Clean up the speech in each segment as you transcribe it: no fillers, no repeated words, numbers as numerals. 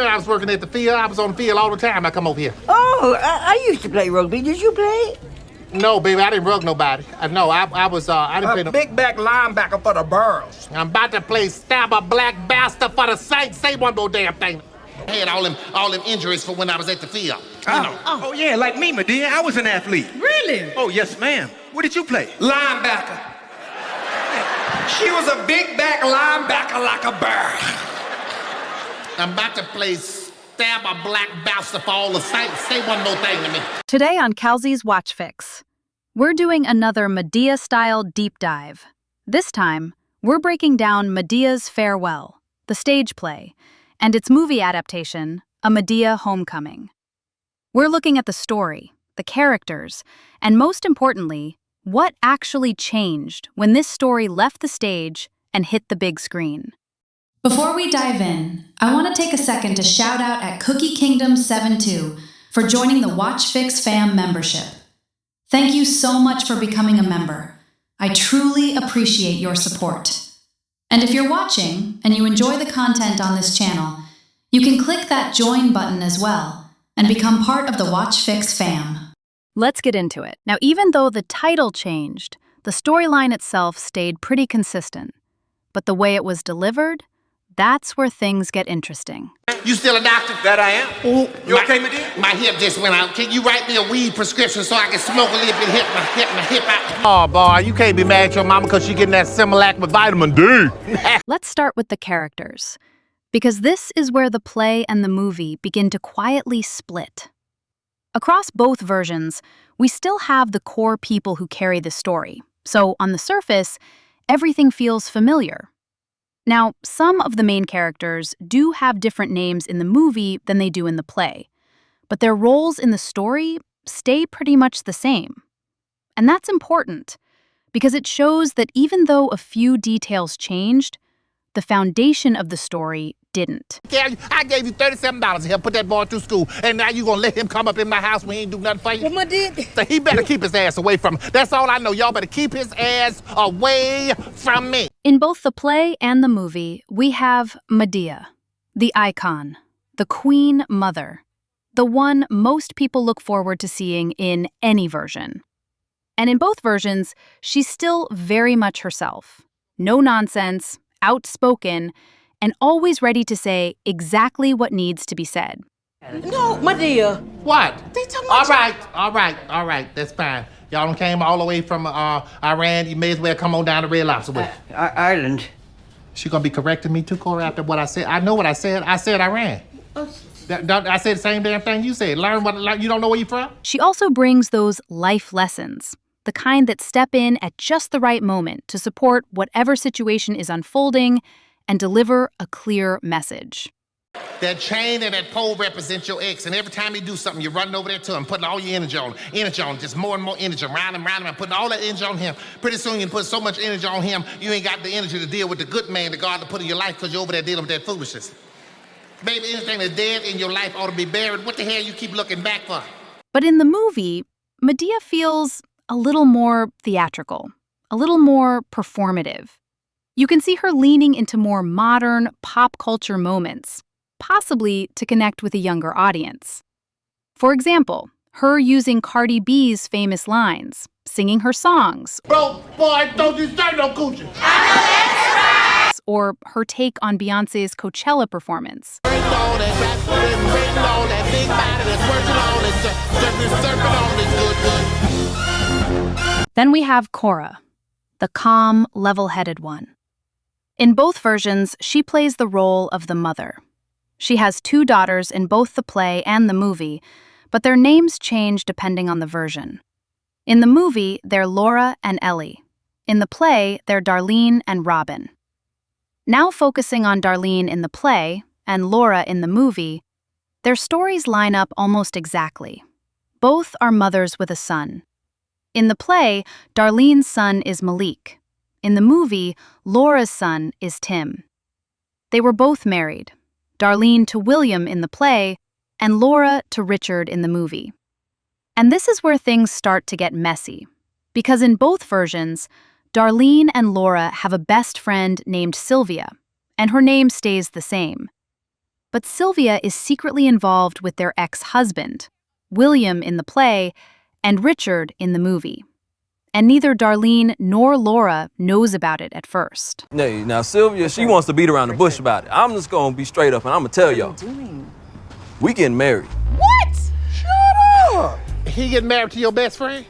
I was working at the field. I was on the field all the time. I come over here. Oh, I used to play rugby. Did you play? No, baby, I didn't rug nobody. I didn't play no... Big back linebacker for the Burls. I'm about to play stab a black bastard for the Saints. Say one more damn thing. I had all them injuries for when I was at the field. Oh, yeah, like me, Madea. I was an athlete. Really? Oh, yes, ma'am. What did you play? Linebacker. She was a big back linebacker like a bird. I'm about to play stab a black bastard for all the Saints. Say one more thing to me. Today on KHALZII'S Watch Fix, we're doing another Madea-style deep dive. This time, we're breaking down Madea's Farewell, the stage play, and its movie adaptation, A Madea Homecoming. We're looking at the story, the characters, and most importantly, what actually changed when this story left the stage and hit the big screen. Before we dive in, I want to take a second to shout out at Cookie Kingdom 72 for joining the Watch Fix fam membership. Thank you so much for becoming a member. I truly appreciate your support. And if you're watching and you enjoy the content on this channel, you can click that join button as well and become part of the Watch Fix fam. Let's get into it. Now, even though the title changed, the storyline itself stayed pretty consistent. But the way it was delivered, that's where things get interesting. You still a doctor? That I am. Ooh, You okay, Madea? My hip just went out. Can you write me a weed prescription so I can smoke a little bit, hit my hip out? Oh, boy, you can't be mad at your mama because she getting that Similac with vitamin D. Let's start with the characters, because this is where the play and the movie begin to quietly split. Across both versions, we still have the core people who carry the story, so on the surface, everything feels familiar. Now, some of the main characters do have different names in the movie than they do in the play, but their roles in the story stay pretty much the same. And that's important, because it shows that even though a few details changed, the foundation of the story didn't. I gave you $37 to help put that boy through school, and now you gonna let him come up in my house when he ain't do nothing for you? Well, Madea... So he better keep his ass away from me. That's all I know. Y'all better keep his ass away from me. In both the play and the movie, we have Madea, the icon, the Queen Mother, the one most people look forward to seeing in any version. And in both versions, she's still very much herself. No nonsense, outspoken, and always ready to say exactly what needs to be said. No, Madea. What? They talking All about right, that's fine. Y'all done came all the way from Iran. You may as well come on down to Red Lobster with me. Ireland. She gonna be correcting me too, Corey, after what I said? I know what I said. I said Iran. I said the same damn thing you said. You don't know where you're from? She also brings those life lessons, the kind that step in at just the right moment to support whatever situation is unfolding and deliver a clear message. That chain and that pole represent your ex, and every time he do something, you're running over there to him, putting all your energy on, just more and more energy, round him, and putting all that energy on him. Pretty soon you put so much energy on him, you ain't got the energy to deal with the good man that God to put in your life because you're over there dealing with that foolishness. Baby, anything that's dead in your life ought to be buried. What the hell you keep looking back for? But in the movie, Madea feels a little more theatrical, a little more performative. You can see her leaning into more modern pop culture moments, possibly to connect with a younger audience. For example, her using Cardi B's famous lines, singing her songs. Bro, boy, don't you say no coochie. I know that's right. Or her take on Beyoncé's Coachella performance. Then we have Cora, the calm, level-headed one. In both versions, she plays the role of the mother. She has 2 daughters in both the play and the movie, but their names change depending on the version. In the movie, they're Laura and Ellie. In the play, they're Darlene and Robin. Now focusing on Darlene in the play and Laura in the movie, their stories line up almost exactly. Both are mothers with a son. In the play, Darlene's son is Malik. In the movie, Laura's son is Tim. They were both married, Darlene to William in the play, and Laura to Richard in the movie. And this is where things start to get messy, because in both versions, Darlene and Laura have a best friend named Sylvia, and her name stays the same. But Sylvia is secretly involved with their ex-husband, William in the play, and Richard in the movie. And neither Darlene nor Laura knows about it at first. Hey, now Sylvia, she wants to beat around the bush about it. I'm just gonna be straight up and I'm gonna tell y'all. We getting married. What? Shut up! He getting married to your best friend?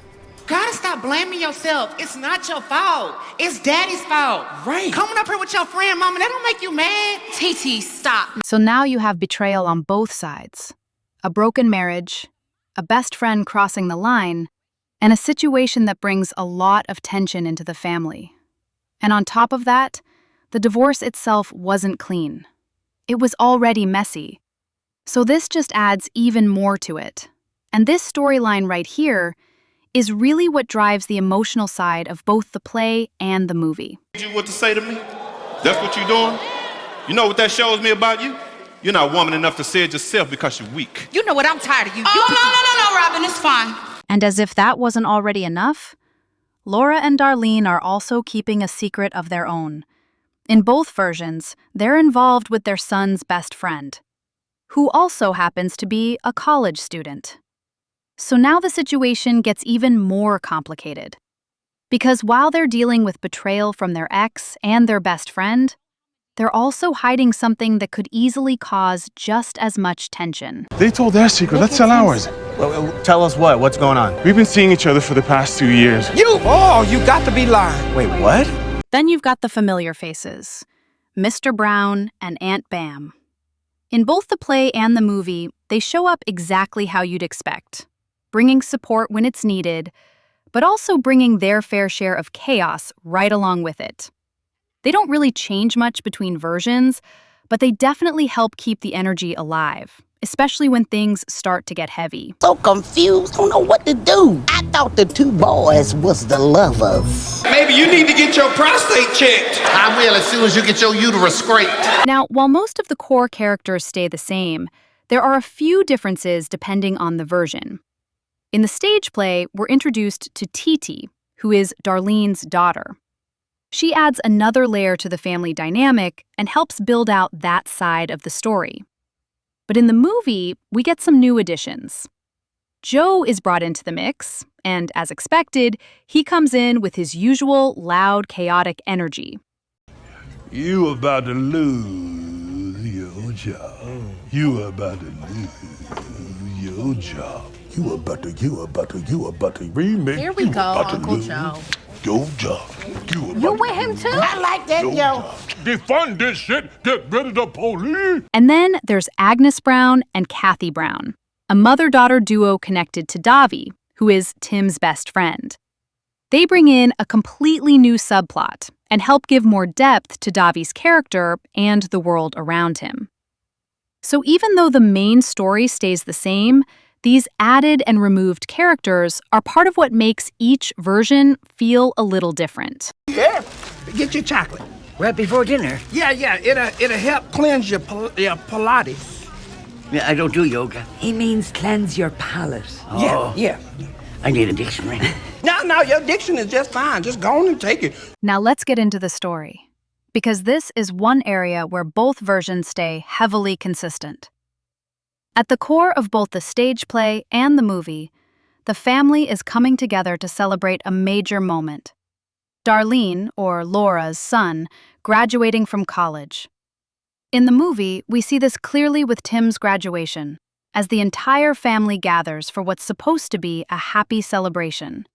Gotta stop blaming yourself. It's not your fault. It's Daddy's fault. Right. Coming up here with your friend, Mama, that don't make you mad. TT, stop. So now you have betrayal on both sides. A broken marriage, a best friend crossing the line, and a situation that brings a lot of tension into the family. And on top of that, the divorce itself wasn't clean. It was already messy. So this just adds even more to it. And this storyline right here is really what drives the emotional side of both the play and the movie. You what to say to me? That's what you're doing? You know what that shows me about you? You're not woman enough to say it yourself because you're weak. You know what? I'm tired of you. No, Robin, it's fine. And as if that wasn't already enough, Laura and Darlene are also keeping a secret of their own. In both versions, they're involved with their son's best friend, who also happens to be a college student. So now the situation gets even more complicated. Because while they're dealing with betrayal from their ex and their best friend, they're also hiding something that could easily cause just as much tension. They told their secret, let's tell ours. Well, tell us what? What's going on? We've been seeing each other for the past 2 years. You got to be lying. Wait, what? Then you've got the familiar faces, Mr. Brown and Aunt Bam. In both the play and the movie, they show up exactly how you'd expect, bringing support when it's needed, but also bringing their fair share of chaos right along with it. They don't really change much between versions, but they definitely help keep the energy alive, especially when things start to get heavy. So confused, don't know what to do. I thought the two boys was the lovers. Maybe you need to get your prostate checked. I will as soon as you get your uterus scraped. Now, while most of the core characters stay the same, there are a few differences depending on the version. In the stage play, we're introduced to Titi, who is Darlene's daughter. She adds another layer to the family dynamic and helps build out that side of the story. But in the movie, we get some new additions. Joe is brought into the mix, and as expected, he comes in with his usual loud, chaotic energy. You about to lose your job. You about to lose your job. You about to remake. Here we go, Uncle Joe. Your job. You with him too? I like that, yo. Defund this shit. Get rid of the police. And then there's Agnes Brown and Kathy Brown, a mother-daughter duo connected to Davi, who is Tim's best friend. They bring in a completely new subplot and help give more depth to Davi's character and the world around him. So even though the main story stays the same, these added and removed characters are part of what makes each version feel a little different. Yeah, get your chocolate. Right before dinner. Yeah, it'll help cleanse your Pilates. Yeah, I don't do yoga. He means cleanse your palate. Yeah. I need a dictionary. No, your diction is just fine. Just go on and take it. Now let's get into the story, because this is one area where both versions stay heavily consistent. At the core of both the stage play and the movie, the family is coming together to celebrate a major moment. Darlene, or Laura's son, graduating from college. In the movie, we see this clearly with Tim's graduation, as the entire family gathers for what's supposed to be a happy celebration.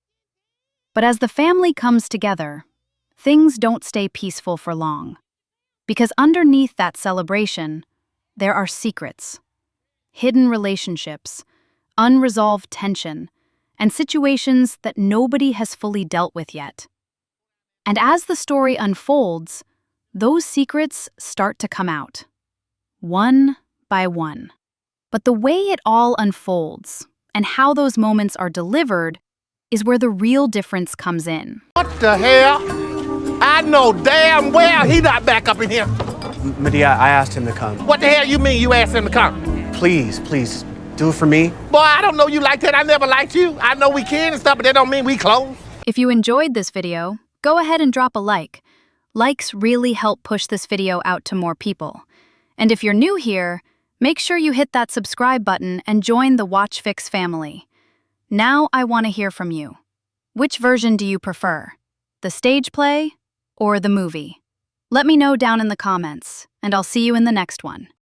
But as the family comes together, things don't stay peaceful for long. Because underneath that celebration, there are secrets. Hidden relationships, unresolved tension, and situations that nobody has fully dealt with yet. And as the story unfolds, those secrets start to come out, one by one. But the way it all unfolds, and how those moments are delivered, is where the real difference comes in. What the hell? I know damn well he not back up in here. Madea, I asked him to come. What the hell you mean you asked him to come? Please, do it for me. Boy, I don't know you like that. I never liked you. I know we can and stuff, but that don't mean we close. If you enjoyed this video, go ahead and drop a like. Likes really help push this video out to more people. And if you're new here, Make sure you hit that subscribe button and join the WatchFix family. Now I want to hear from you. Which version do you prefer? The stage play or the movie? Let me know down in the comments, and I'll see you in the next one.